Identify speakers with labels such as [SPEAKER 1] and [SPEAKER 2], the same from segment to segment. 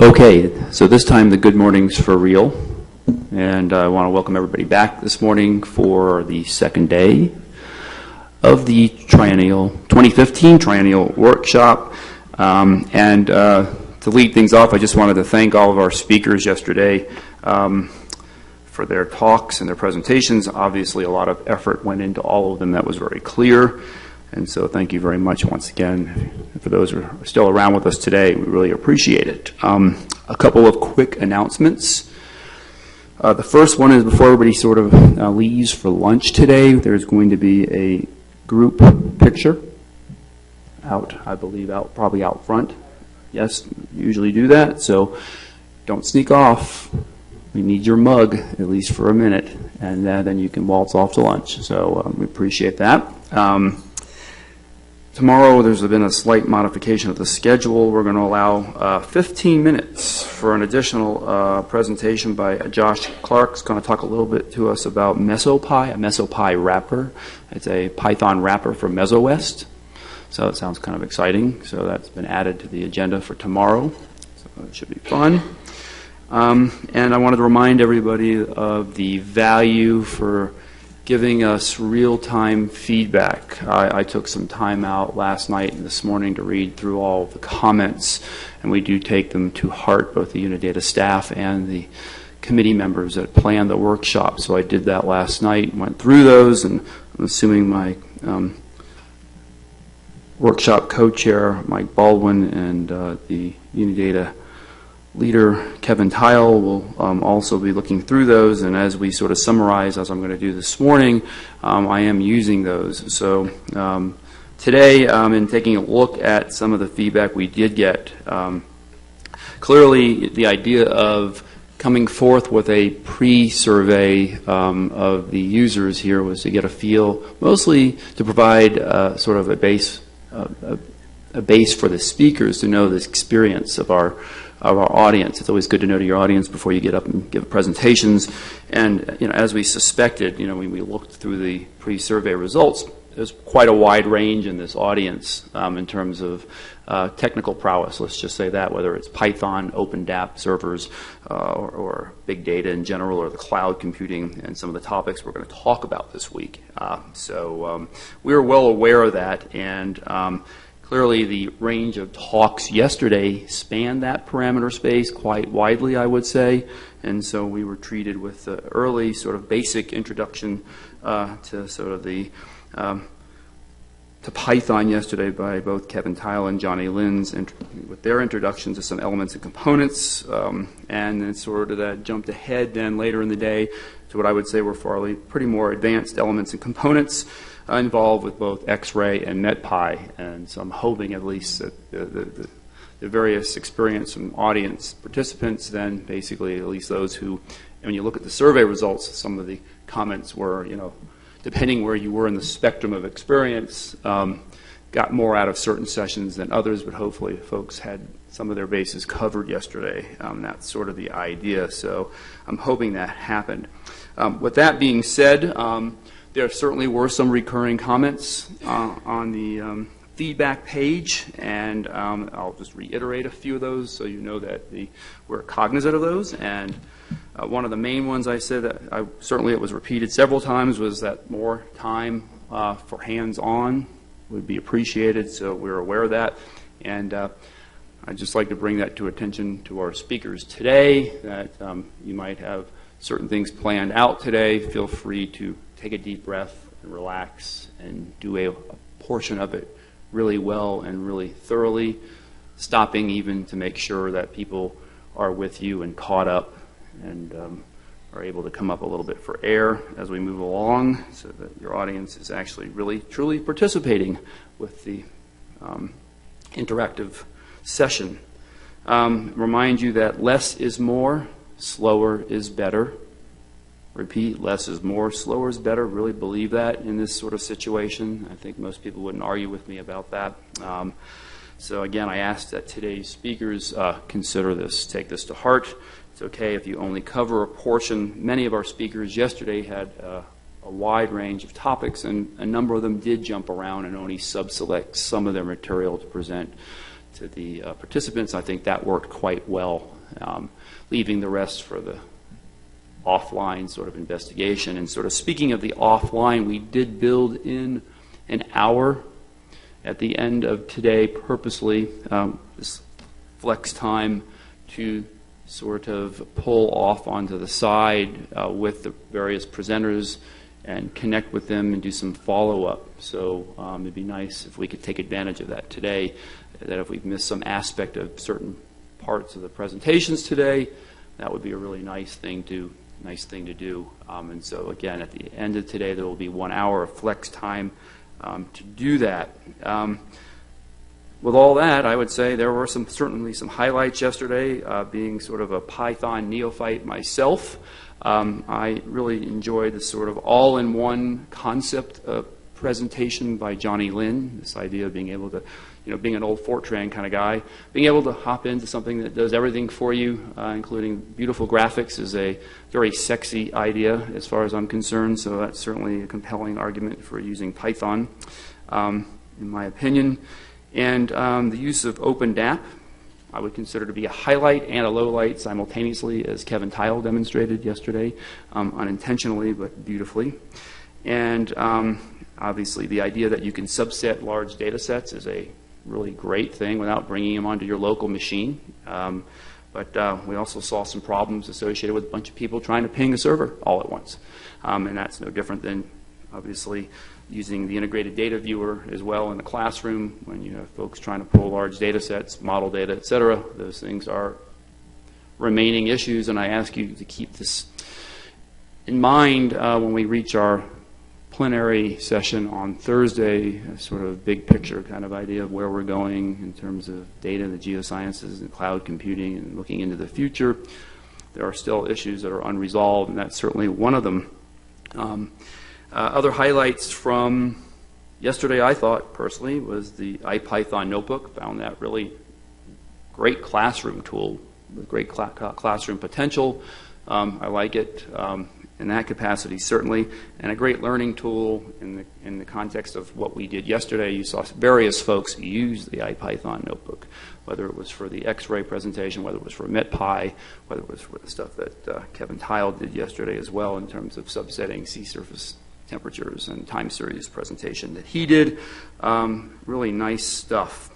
[SPEAKER 1] Okay, so this time the good morning's for real, and I want to welcome everybody back this morning for the second day of the 2015 Triennial Workshop. To lead things off, I just wanted to thank all of our speakers yesterday for their talks and their presentations. Obviously, a lot of effort went into all of them. That was very clear. And so thank you very much once again. For those who are still around with us today, we really appreciate it. A couple of quick announcements. The first one is before everybody sort of leaves for lunch today, there's going to be a group picture out, I believe, probably out front. Yes, usually do that, so don't sneak off. We need your mug, at least for a minute, and then you can waltz off to lunch. So we appreciate that. Tomorrow, there's been a slight modification of the schedule. We're going to allow 15 minutes for an additional presentation by Josh Clark. He's going to talk a little bit to us about MesoPy, a MesoPy wrapper. It's a Python wrapper for MesoWest. So it sounds kind of exciting. So that's been added to the agenda for tomorrow. So it should be fun. And I wanted to remind everybody of the value for giving us real-time feedback. I took some time out last night and this morning to read through all of the comments, and we do take them to heart, both the Unidata staff and the committee members that planned the workshop. So I did that last night, went through those, and I'm assuming my workshop co-chair, Mike Baldwin, and the Unidata leader, Kevin Tile, will also be looking through those, and as we sort of summarize, as I'm going to do this morning, I am using those. So today, in taking a look at some of the feedback we did get, clearly the idea of coming forth with a pre-survey of the users here was to get a feel, mostly to provide sort of a base for the speakers to know the experience of our audience. It's always good to know to your audience before you get up and give presentations. And as we suspected, when we looked through the pre-survey results, there's quite a wide range in this audience in terms of technical prowess. Let's just say that, whether it's Python, OpenDAP servers, or big data in general, or the cloud computing, and some of the topics we're going to talk about this week. So we were well aware of that, and clearly, the range of talks yesterday spanned that parameter space quite widely, I would say, and so we were treated with the early sort of basic introduction to sort of the to Python yesterday by both Kevin Tile and Johnny Linz, with their introduction to some elements and components, and then sort of that jumped ahead then later in the day to what I would say were pretty more advanced elements and components involved with both X-ray and NetPy, and so I'm hoping at least that the various experience from audience participants, then basically at least those who, when you look at the survey results, some of the comments were, depending where you were in the spectrum of experience, got more out of certain sessions than others, but hopefully folks had some of their bases covered yesterday. That's sort of the idea, so I'm hoping that happened. With that being said, there certainly were some recurring comments on the feedback page, and I'll just reiterate a few of those so you know that we're cognizant of those. And one of the main ones I said that certainly it was repeated several times was that more time for hands-on would be appreciated, so we're aware of that. And I'd just like to bring that to attention to our speakers today, that you might have certain things planned out today. Feel free to take a deep breath and relax and do a portion of it really well and really thoroughly, stopping even to make sure that people are with you and caught up and are able to come up a little bit for air as we move along, so that your audience is actually really truly participating with the interactive session. Remind you that less is more, slower is better. Repeat, less is more, slower is better. Really believe that in this sort of situation. I think most people wouldn't argue with me about that. So again, I ask that today's speakers consider this, take this to heart. It's okay if you only cover a portion. Many of our speakers yesterday had a wide range of topics, and a number of them did jump around and only sub-select some of their material to present participants. I think that worked quite well, leaving the rest for the offline sort of investigation. And sort of speaking of the offline, we did build in an hour at the end of today purposely, this flex time to sort of pull off onto the side with the various presenters and connect with them and do some follow-up. So it'd be nice if we could take advantage of that today, that if we've missed some aspect of certain parts of the presentations today, that would be a really nice thing to do. And so again, at the end of today, there will be 1 hour of flex time to do that. With all that, I would say there were certainly some highlights yesterday. Being sort of a Python neophyte myself, I really enjoyed the sort of all-in-one concept presentation by Johnny Lin. This idea of being able to, being an old Fortran kind of guy, being able to hop into something that does everything for you, including beautiful graphics, is a very sexy idea as far as I'm concerned. So that's certainly a compelling argument for using Python, in my opinion. And the use of OpenDAP, I would consider to be a highlight and a low light simultaneously, as Kevin Tile demonstrated yesterday, unintentionally but beautifully. And obviously the idea that you can subset large data sets is a really great thing without bringing them onto your local machine. But we also saw some problems associated with a bunch of people trying to ping a server all at once. And that's no different than, obviously, using the integrated data viewer as well in the classroom when you have folks trying to pull large data sets, model data, et cetera. Those things are remaining issues, and I ask you to keep this in mind when we reach our plenary session on Thursday, a sort of big picture kind of idea of where we're going in terms of data, the geosciences, and cloud computing, and looking into the future. There are still issues that are unresolved, and that's certainly one of them. Other highlights from yesterday, I thought, personally, was the IPython notebook. Found that really great classroom tool with great classroom potential. I like it in that capacity, certainly, and a great learning tool in the context of what we did yesterday. You saw various folks use the IPython notebook, whether it was for the X-ray presentation, whether it was for MetPy, whether it was for the stuff that Kevin Tile did yesterday as well in terms of subsetting sea surface temperatures and time series presentation that he did. Really nice stuff.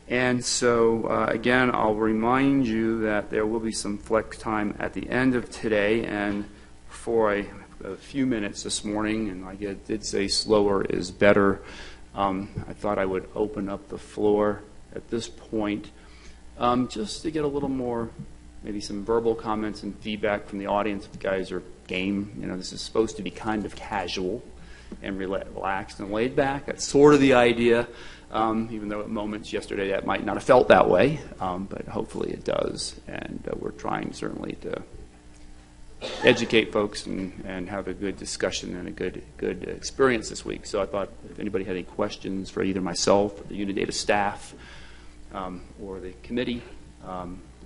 [SPEAKER 1] And so, again, I'll remind you that there will be some flex time at the end of today, and for a few minutes this morning, and I did say slower is better, I thought I would open up the floor at this point just to get a little more, maybe some verbal comments and feedback from the audience if you guys are game. This is supposed to be kind of casual and relaxed and laid back. That's sort of the idea, even though at moments yesterday that might not have felt that way, but hopefully it does. And we're trying certainly to educate folks and have a good discussion and a good experience this week. So I thought if anybody had any questions for either myself or the Unidata staff or the committee,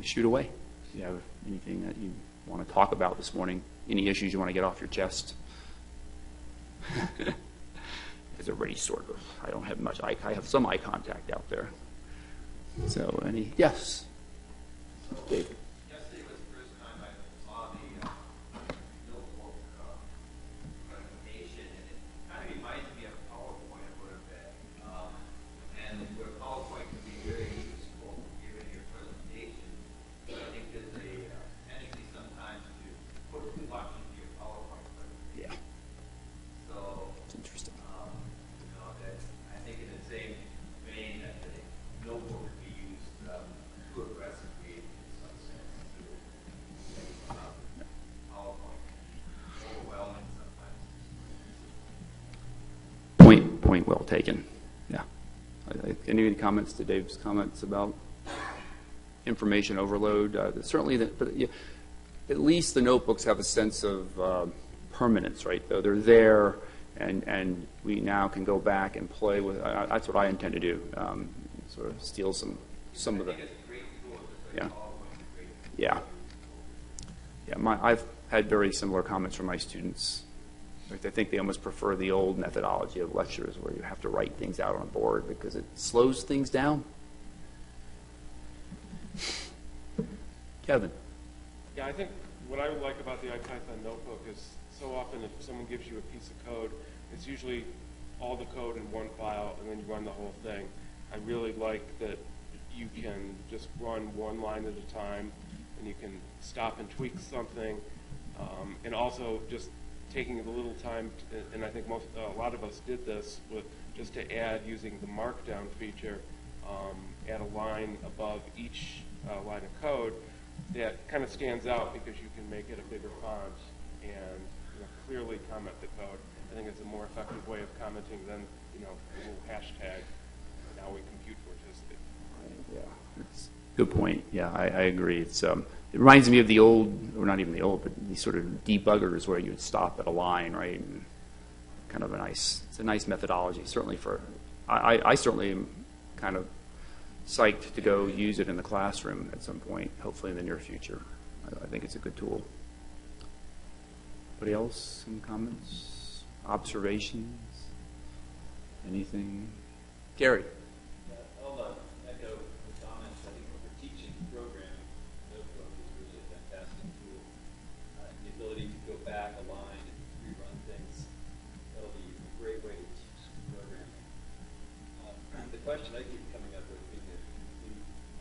[SPEAKER 1] shoot away. If you have anything that you want to talk about this morning, any issues you want to get off your chest. Because already sort of, I don't have much, I have some eye contact out there. So yes, David.
[SPEAKER 2] Yesterday was the first time I saw the notebook presentation, and it kind of reminds me of PowerPoint a little bit. And where PowerPoint can be very useful given your presentation, but I think there's a tendency sometimes to put too much into your PowerPoint presentation.
[SPEAKER 1] Yeah.
[SPEAKER 2] So
[SPEAKER 1] It's interesting.
[SPEAKER 2] that I think in the same vein that the notebook could be used too aggressively in some sense to PowerPoint overwhelming sometimes.
[SPEAKER 1] Point well taken. Yeah. Any comments to Dave's comments about information overload? Certainly, but at least the notebooks have a sense of permanence, right? Though they're there, and we now can go back and play with. That's what I intend to do. Sort of steal some of the. Yeah. Yeah. Yeah. I've had very similar comments from my students. In fact, I think they almost prefer the old methodology of lectures where you have to write things out on a board because it slows things down. Kevin.
[SPEAKER 3] Yeah, I think what I would like about the IPython notebook is so often if someone gives you a piece of code, it's usually all the code in one file and then you run the whole thing. I really like that you can just run one line at a time and you can stop and tweak something, and also just taking a little time, and I think a lot of us did this, with just to add using the markdown feature, add a line above each line of code that kind of stands out because you can make it a bigger font and clearly comment the code. I think it's a more effective way of commenting than a little hashtag. Now we compute for Tuesday.
[SPEAKER 1] Yeah, that's a good point. Yeah, I agree. It's it reminds me of the old, or not even the old, but these sort of debuggers where you'd stop at a line, right? And kind of it's a nice methodology. Certainly I certainly am kind of psyched to go use it in the classroom at some point, hopefully in the near future. I think it's a good tool. Anybody else? Some comments? Observations? Anything? Gary?
[SPEAKER 2] I'll echo the comments. I think for teaching programming, Notebook is really a fantastic tool. The ability to go back a line and rerun things, that'll be a great way to teach programming. The question I keep coming up with, being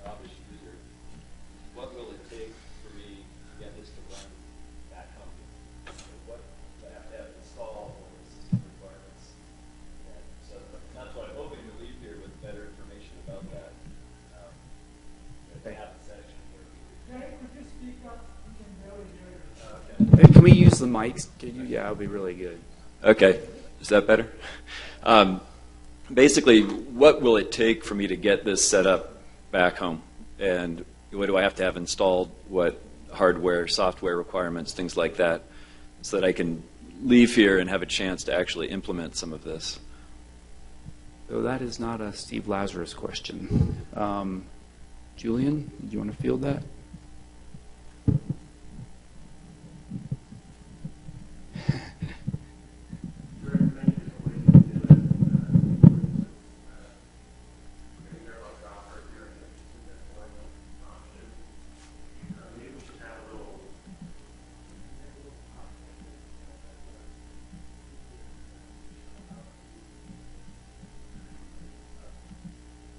[SPEAKER 2] a novice user, what will it take for me to get this to run back home? What do I have to have installed? What are the system requirements? So that's what I'm hoping to leave here with better information about that. Have the section where
[SPEAKER 4] Could you speak up? We can barely hear you.
[SPEAKER 1] Hey, can we use the mics? Yeah, that would be really good.
[SPEAKER 5] Okay, is that better? Basically, what will it take for me to get this set up back home? And what do I have to have installed? What hardware, software requirements, things like that, so that I can leave here and have a chance to actually implement some of this?
[SPEAKER 1] So that is not a Steve Lazarus question. Julian, do you want to field that?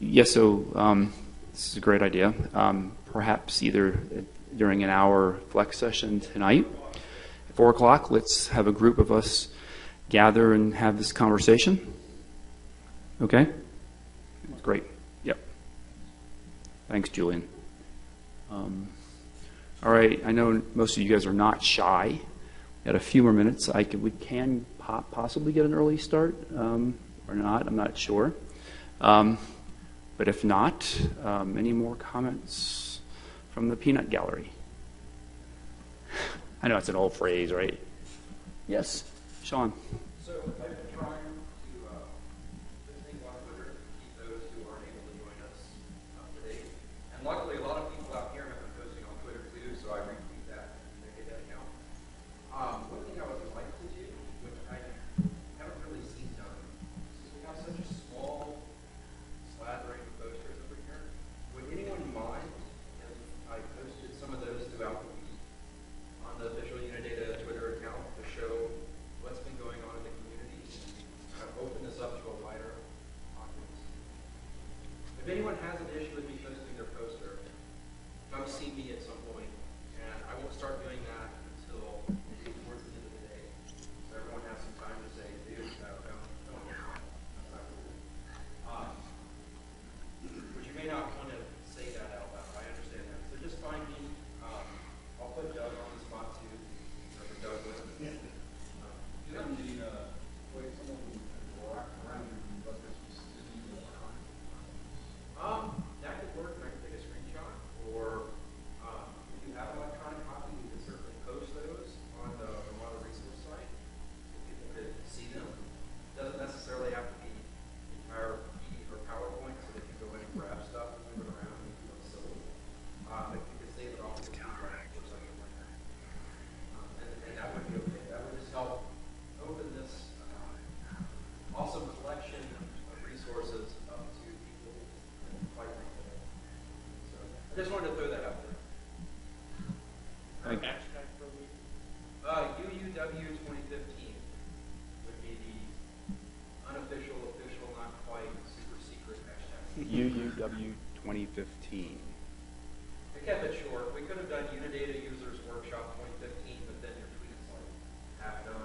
[SPEAKER 1] Yes, so this is a great idea. Perhaps either during an hour flex session tonight, at 4 o'clock, let's have a group of us gather and have this conversation. Okay? Great. Yep. Thanks, Julian. All right, I know most of you guys are not shy. We got a few more minutes. We can possibly get an early start or not. I'm not sure. But if not, any more comments from the peanut gallery? I know it's an old phrase, right? Yes, Sean.
[SPEAKER 6] So I've been trying to put things on Twitter to keep those who aren't able to join us up to date. And luckily, a lot of people out here have been posting on Twitter too, so I retweet that and make that account. One thing I would like to do, which I haven't really seen done, is we have such a small slathering of posters over here. Would anyone mind if I posted some of those throughout the week on the official Unidata Twitter account to show what's been going on in the community and kind of open this up to a wider audience? If anyone has an issue with me posting their poster, come see me at some point, and I won't start doing that until towards the end of the day. So everyone has some time to say, dude, don't do that. That's not cool. But you may not want to say that out loud. I understand that. So just find me. I'll put Doug on the spot too. Or Doug with me. Yeah. That could work, and I could take a screenshot. Or if you have an electronic copy, you can certainly post those on the model resource site so people could see them. Doesn't necessarily have to be the entire PDF or PowerPoint, so they can go in and grab stuff and move it around and keep it silly. But you could save it off the computer or something like that. And that would be okay. That would just help open this awesome collection of resources up to people. So I just wanted to throw that out there.
[SPEAKER 1] Thank-
[SPEAKER 3] Hashtag for a week.
[SPEAKER 6] UUW 2015 would be the unofficial, official, not quite, super secret hashtag.
[SPEAKER 1] UUW 2015.
[SPEAKER 6] We kept it short. We could have done Unidata Users Workshop 2015, but then your tweet's like half done